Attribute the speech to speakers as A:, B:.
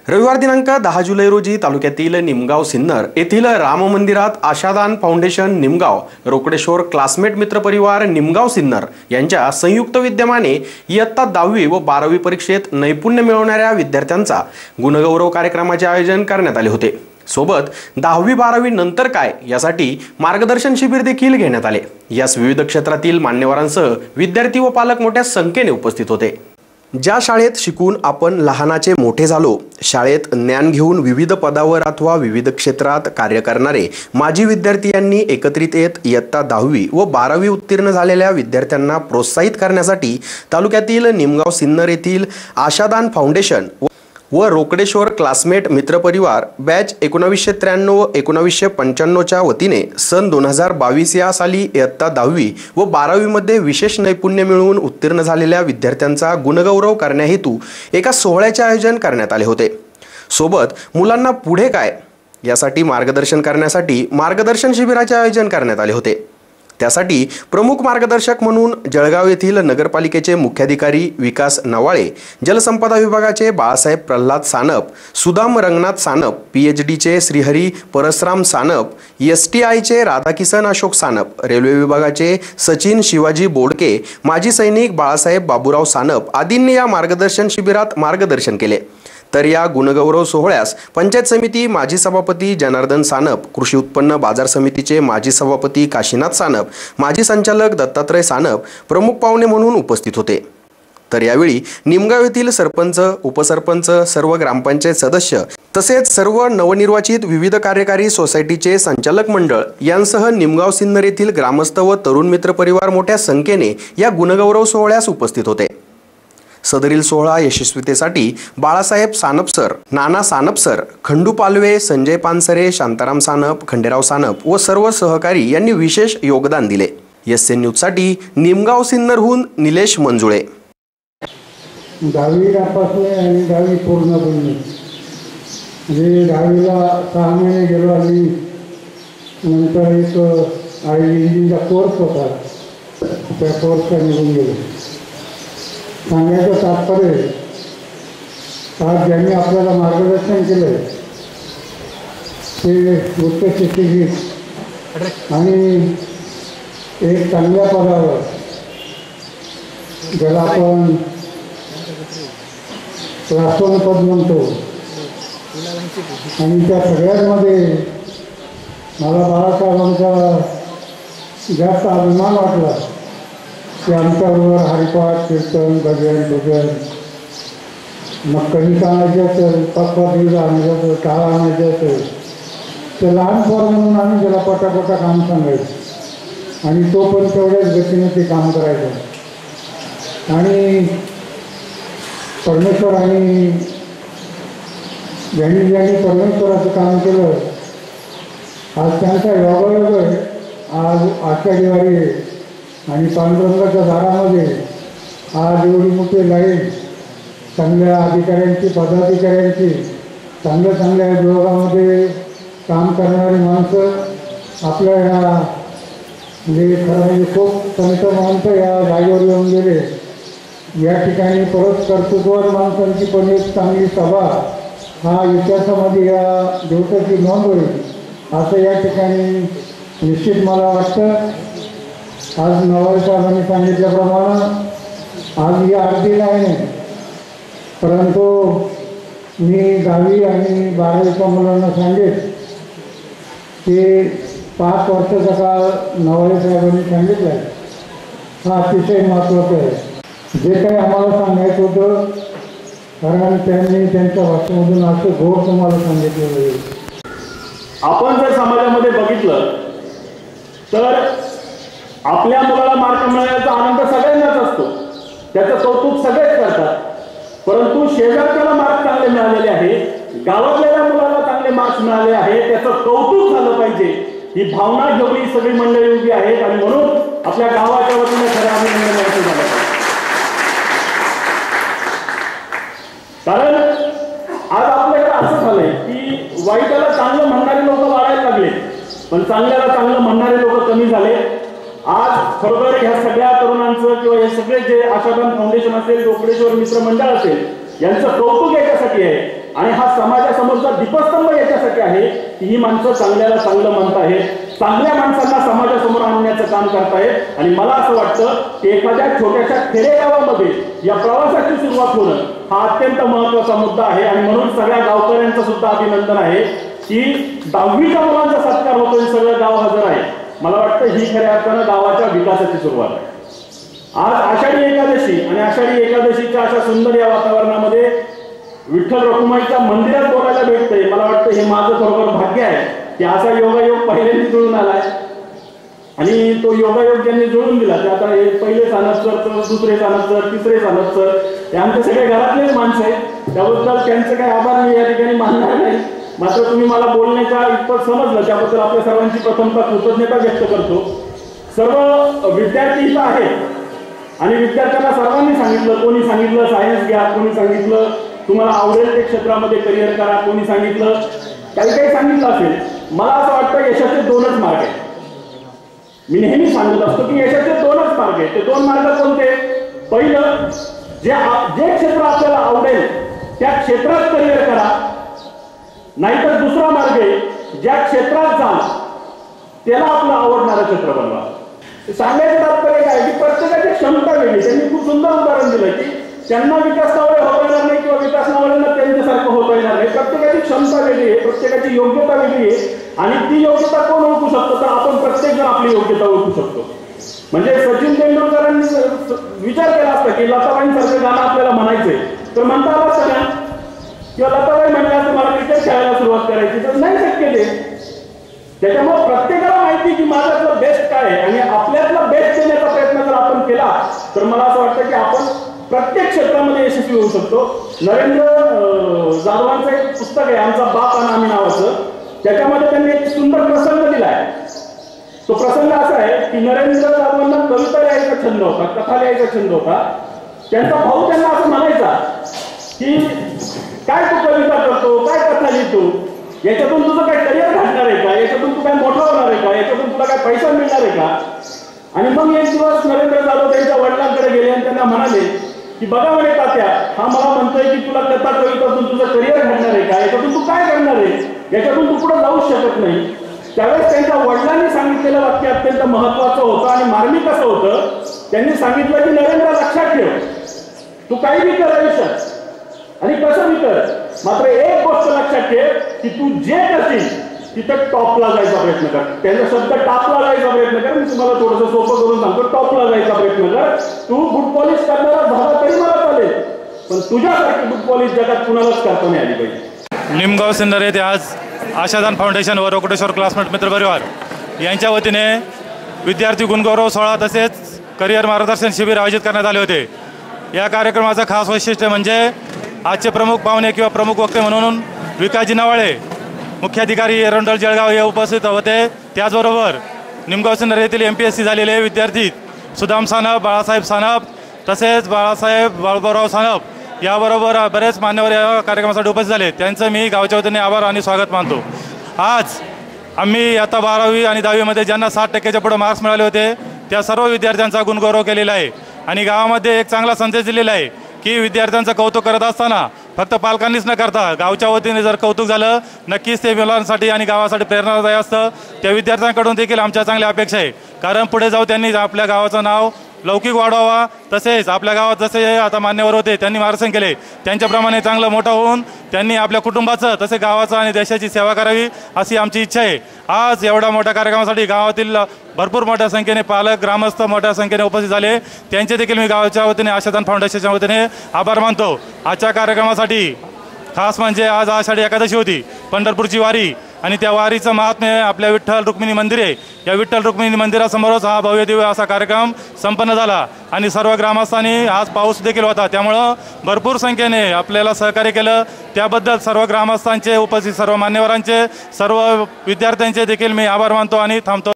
A: रविवार दिनांक 10 जुलै रोजी तालुक्यातील निमगाव सिन्नर येथील राम मंदिरात आशादान फाउंडेशन निमगाव, रोकडेश्वर क्लासमेट मित्र परिवार निमगाव सिन्नर यांच्या संयुक्त विद्यमाने इयत्ता 10वी व 12वी परीक्षेत नैपुण्य मिळवणाऱ्या विद्यार्थ्यांचा गुणगौरव कार्यक्रमाचे आयोजन करण्यात आले होते। सोबत 10वी 12वी नंतर काय यासाठी मार्गदर्शन शिबिर देखील घेण्यात आले। यास विविध क्षेत्रातील मान्यवरांसह विद्यार्थी व पालक मोठ्या संख्येने उपस्थित होते। ज्या शाळेत शिकून आपण लहानाचे मोठे झालो, शाळेत ज्ञान घेऊन विविध पदावर अथवा विविध क्षेत्रात कार्य करणारे माजी विद्यार्थी यांनी एकत्रित येत इयत्ता 10वी व 12वी उत्तीर्ण झालेल्या विद्यार्थ्यांना प्रोत्साहित करण्यासाठी तालुक्यातील निमगाव सिन्नर येथील आशादान फाउंडेशन व रोकडेश्वर क्लासमेट मित्र परिवार बॅच 1993-1995 च्या वतीने सन 2022 या साली इयत्ता 10वी व 12वी मध्ये विशेष नैपुण्य मिळवून उत्तीर्ण झालेल्या विद्यार्थ्यांचा गुणगौरव करण्याहेतू एका सोहळ्याचे आयोजन करण्यात आले होते। सोबत मुलांना पुढे काय यासाठी मार्गदर्शन करण्यासाठी मार्गदर्शन शिबिराचे आयोजन करण्यात आले होते। त्यासाठी प्रमुख मार्गदर्शक म्हणून जळगाव येथील नगरपालिकेचे मुख्याधिकारी विकास नवाळे, जलसंपदा विभागाचे बाळासाहेब प्रल्हाद सानप, सुदाम रंगनाथ सानप, PhDचे श्रीहरी परसराम सानप, STIचे राधाकिसन अशोक सानप, रेल्वे विभागाचे सचिन शिवाजी बोडके, माजी सैनिक बाळासाहेब बाबूराव सानप आदींनी या मार्गदर्शन शिबिरात मार्गदर्शन केले। तर या गुणगौरव सोहळ्यास पंचायत समिती माजी सभापती जनार्दन सानप, कृषी उत्पन्न बाजार समितीचे माजी सभापती काशीनाथ सानप, माजी संचालक दत्तात्रय सानप प्रमुख पाहुणे म्हणून उपस्थित होते। तर यावेळी निमगाव येथील सरपंच, उपसरपंच, सर्व ग्रामपंचायत सदस्य तसेच सर्व नवनिर्वाचित विविध कार्यकारी सोसायटीचे संचालक मंडळ यांसह निमगाव सिन्नर येथील ग्रामस्थ व तरुण मित्र परिवार मोठ्या संख्येने या गुणगौरव सोहळ्यास उपस्थित होते। सदरील सोहळा यशस्वीतेसाठी बाळासाहेब सानप सर, नाना सानप सर, खंडू पालवे, संजय पानसरे, शांताराम सानप, खंडेराव सानप व सर्व सहकारी यांनी विशेष योगदान दिले। SN न्यूजसाठी निमगाव सिन्नरहून निलेश मंजुळे।
B: 10वी नापासले आणि 10वी पूर्ण बनले, म्हणजे 10वीला 6 महिने गेलो आणि नंतर एक इंजिनचा कोर्स होता, त्या कोर्सला निघून गेलो। सांगायचं तात्पर्य आज ज्यांनी आपल्याला मार्गदर्शन केलं ते उच्च शिक्षित आणि एक चांगल्या पदावर, ज्याला आपण राष्ट्रपद म्हणतो, आणि त्या सगळ्यांमध्ये मला बाळासाहेबांचा जास्त अभिमान वाटला की आमच्याबरोबर हरिपाठ, कीर्तन, भजन, मग कणिक आणायचं असेल, पक्वातीला आणायचं असेल, टाळ आणायचं असेल तर लहान पोर म्हणून आम्ही त्याला पटापटा काम सांगायचं आणि तो पण तेवढ्याच गतीने ते काम करायचं। आणि परमेश्वरांनी ज्यांनी परमेश्वराचं काम केलं, आज त्यांचा योगायोग आहे। आज आषाढी आहे आणि पांडुरंगाच्या दारामध्ये आज एवढी मोठी लाईन चांगल्या अधिकाऱ्यांची, पदाधिकाऱ्यांची, चांगल्या विभागामध्ये काम करणारी माणसं आपल्या ह्या म्हणजे खरं म्हणजे खूप संत माणसं या जागेवर येऊन गेले। या ठिकाणी परत कर्तृत्ववान माणसांची पण एक चांगली सभा हा इतिहासामध्ये या दिवसाची नोंद होईल असं या ठिकाणी निश्चित मला वाटतं। आज नवाळे साहेबांनी सांगितल्याप्रमाणे आज ही अर्धी नाही, परंतु मी 10वी आणि 12वीच्या मुलांना सांगेन की 5 वर्षाचा काळ नवाळे साहेबांनी सांगितला आहे, हा अतिशय महत्त्वाचा आहे। जे काही आम्हाला सांगायचं होतं, कारण त्यांनी त्यांच्या भाषेमधून असं गोड तुम्हाला सांगितलेलं आहे।
C: आपण जर समाजामध्ये बघितलं तर आपल्या मुलाला मार्क मिळाल्याचा आनंद सगळ्यांनाच असतो, त्याचं कौतुक सगळेच करतात, परंतु शेजारच्याला मार्क चांगले मिळालेले आहे, गावातल्या मुलाला चांगले मार्क्स मिळाले आहे, त्याचं कौतुक झालं पाहिजे, ही भावना घेऊन ही सगळी मंडळी उभी आहेत आणि म्हणून आपल्या गावाच्या वतीने खरं अभिनंदन द्यायचं झालं। कारण आज आपल्याकडे असं झालंय की वाईटाला चांगलं म्हणणारे लोक वाढायला लागले, पण चांगल्याला चांगलं म्हणणारे लोक कमी झाले। आज खरोखर ह्या सगळ्या तरुणांचं किंवा हे सगळे जे आशादान फाउंडेशन असेल, रोकडेश्वर मित्र मंडळ असेल, यांचं कौतुक याच्यासाठी आहे आणि हा समाजासमोरचा दीपस्तंभ याच्यासाठी आहे की ही माणसं चांगल्याला चांगलं म्हणतायत, चांगल्या माणसांना समाजासमोर आणण्याचं काम करतायत. आणि मला असं वाटतं की एखाद्या छोट्याशा खेडेगावामध्ये या प्रवासाची सुरुवात होणं हा अत्यंत महत्त्वाचा मुद्दा आहे. आणि म्हणून सगळ्या गावकऱ्यांचं सुद्धा अभिनंदन आहे की 10वीच्या मुलांचा सत्कार होतोय, सगळं गाव हजर आहे. मला वाटतं ही खऱ्या अर्थानं गावाच्या विकासाची सुरुवात आहे. आज आषाढी एकादशी आणि आषाढी एकादशीच्या अशा सुंदर या वातावरणामध्ये विठ्ठल रखुमाईच्या मंदिरात बोलायला भेटतंय. मला वाटतं हे माझं बरोबर भाग्य आहे की असा योगायोग पहिल्यांदा जुळून आलाय. आणि तो योगायोग ज्यांनी जुळून दिला ते आता हे पहिले सानपसर, दुसरे सानपसर, तिसरे सानपसर हे आमचे सगळे घरातलेच माणसं आहेत. त्याबद्दल त्यांचं काही आभार मी या ठिकाणी मानणार नाही. मात्र तुम्ही मला बोलण्याच्या इतपत समजलं त्याबद्दल आपल्या सर्वांची प्रथमतः कृतज्ञता व्यक्त करतो. सर्व विद्यार्थी इथं आहेत आणि विद्यार्थ्यांना सर्वांनी सांगितलं, कोणी सांगितलं सायन्स घ्या, कोणी सांगितलं तुम्हाला आवडेल ते क्षेत्रामध्ये करिअर करा, कोणी सांगितलं काही सांगितलं असेल. मला असं वाटतं यशाचे 2च मार्ग आहेत. मी नेहमी सांगत असतो की यशाचे 2च मार्ग आहेत. ते 2 मार्ग कोणते? पहिलं, जे क्षेत्र आपल्याला आवडेल त्या क्षेत्रात करिअर करा. नाहीतर दुसरा मार्ग आहे, ज्या क्षेत्रात जाल त्याला आपलं आवडणारं क्षेत्र बनवा. सांगायचं तात्पर्य काय की प्रत्येकाची क्षमता वेगळी. त्यांनी खूप सुंदर उदाहरण दिलं की त्यांना विकास नावळे होता येणार नाही किंवा विकास नावळ्यांना त्यांच्यासारखं होता येणार नाही. प्रत्येकाची क्षमता वेगळी आहे, प्रत्येकाची योग्यता वेगळी आहे. आणि ती योग्यता कोण ओळखू शकतो? तर आपण प्रत्येक जण आपली योग्यता ओळखू शकतो. म्हणजे सचिन तेंडुलकरांनी विचार केला असता की लताबाईंसारखं गाणं आपल्याला म्हणायचंय तर म्हणता आलं असतं ना, किंवा लताबाई म्हणल्या असं मला क्रिकेट खेळायला सुरुवात करायची तर नाही शक्य ते. त्याच्यामुळे प्रत्येकाला माहिती की माझ्यातलं बेस्ट काय आहे आणि आपल्यातला बेस्ट देण्याचा प्रयत्न जर आपण केला तर मला असं वाटतं की आपण प्रत्येक क्षेत्रामध्ये यशस्वी होऊ शकतो. नरेंद्र जाधवांचं एक पुस्तक आहे आमचा बाप आणि आम्ही नावाचं. त्याच्यामध्ये त्यांनी एक सुंदर प्रसंग दिलाय. तो प्रसंग असा आहे की नरेंद्र जाधवांना कविता लिहायचा छंद होता, कथा लिहायचा छंद होता. त्यांचा भाऊ त्यांना असं म्हणायचा की काय तू कविता करतो, काय कथा लिहितो, याच्यातून तुझं काय करिअर घडणार आहे का, याच्यातून तू काय मोठा होणार आहे का, याच्यातून तुला काय पैसा मिळणार आहे का. आणि मग एक दिवस नरेंद्र जाधव त्यांच्या वडिलांकडे गेले आणि त्यांना म्हणाले की बघा म्हणे तात्या, हा मला म्हणतोय की तुला कथा कवितातून तुझं करिअर घडणार आहे का, याच्यातून तू काय करणार आहे, याच्यातून तू पुढे जाऊच शकत नाही. त्यावेळेस त्यांच्या वडिलांनी सांगितलेलं वाक्य अत्यंत महत्वाचं होतं आणि मार्मिक असं होतं. त्यांनी सांगितलं की नरेंद्र लक्षात ठेव, तू काही बी कर आयुष्यात आणि कसं बी कर, मात्र एक गोष्ट लक्षात ठेव की तू जे करशील तिथं टॉपला जायचा प्रयत्न कर. त्यांचा शब्द टॉपला जायचा प्रयत्न कर. मी तुम्हाला थोडंसं सोपं करून सांगतो, टॉपला जायचा प्रयत्न कर. तू बुट पॉलिश करणारा झाला तरी मला चालेल, पण तुझ्यासारखी बुट पॉलिश जगात कुणालाच करता नाही आली पाहिजे.
D: निमगाव सिन्नर येथे आज आशादान फाउंडेशन व रोकडेश्वर क्लासमेट मित्र परिवार यांच्या वतीने विद्यार्थी गुणगौरव सोहळा तसेच करिअर मार्गदर्शन शिबिर आयोजित करण्यात आले होते. या कार्यक्रमाचं खास वैशिष्ट्य म्हणजे आजचे प्रमुख पाहुणे किंवा प्रमुख वक्ते म्हणून विकासजी नवाळे मुख्याधिकारी एरंडोल जळगाव हे उपस्थित होते. त्याचबरोबर निमगाव सिन्नर येथील MPSC झालेले विद्यार्थी सुदाम सानप, बाळासाहेब सानप तसेच बाळासाहेब बाळूराव सानप याबरोबर बरेच मान्यवर या कार्यक्रमासाठी उपस्थित झाले. त्यांचं मी गावच्या वतीने आभार आणि स्वागत मानतो. आज आम्ही आता 12वी आणि 10वीमध्ये ज्यांना 60% पुढे मार्क्स मिळाले होते त्या सर्व विद्यार्थ्यांचा गुणगौरव केलेला आहे आणि गावामध्ये एक चांगला संदेश दिलेला आहे की विद्यार्थ्यांचं कौतुक करत असताना फक्त पालकांनीच न करता गावच्या वतीने जर कौतुक झालं नक्कीच ते मुलांसाठी आणि गावासाठी प्रेरणादायी असतं. त्या विद्यार्थ्यांकडून देखील आमच्या चांगल्या अपेक्षा आहे, कारण पुढे जाऊ त्यांनी आपल्या गावाचं नाव लौकिक वाढवावा. तसेच आपल्या गावात जसे आता मान्यवर होते त्यांनी मार्गदर्शन केले त्यांच्याप्रमाणे चांगलं मोठं होऊन त्यांनी आपल्या कुटुंबाचं तसे गावाचं आणि देशाची सेवा करावी अशी आमची इच्छा आहे. आज एवढ्या मोठ्या कार्यक्रमासाठी गावातील भरपूर मोठ्या संख्येने पालक ग्रामस्थ मोठ्या संख्येने उपस्थित झाले. त्यांचे देखील मी गावाच्या वतीने आशादान फाउंडेशनच्या वतीने आभार मानतो. आजच्या कार्यक्रमासाठी खास म्हणजे आज आषाढी एकादशी होती, पंढरपूरची वारी आणि त्या वारीचं महात्म्य आपल्या विठ्ठल रुक्मिणी मंदिर आहे. या विठ्ठल रुक्मिणी मंदिरासमोरच हा भव्य दिव्य असा कार्यक्रम संपन्न झाला आणि सर्व ग्रामस्थांनी आज पाऊस देखील होता त्यामुळं भरपूर संख्येने आपल्याला सहकार्य केलं. त्याबद्दल सर्व ग्रामस्थांचे उपस्थित सर्व मान्यवरांचे सर्व विद्यार्थ्यांचे देखील मी आभार मानतो आणि थांबतो.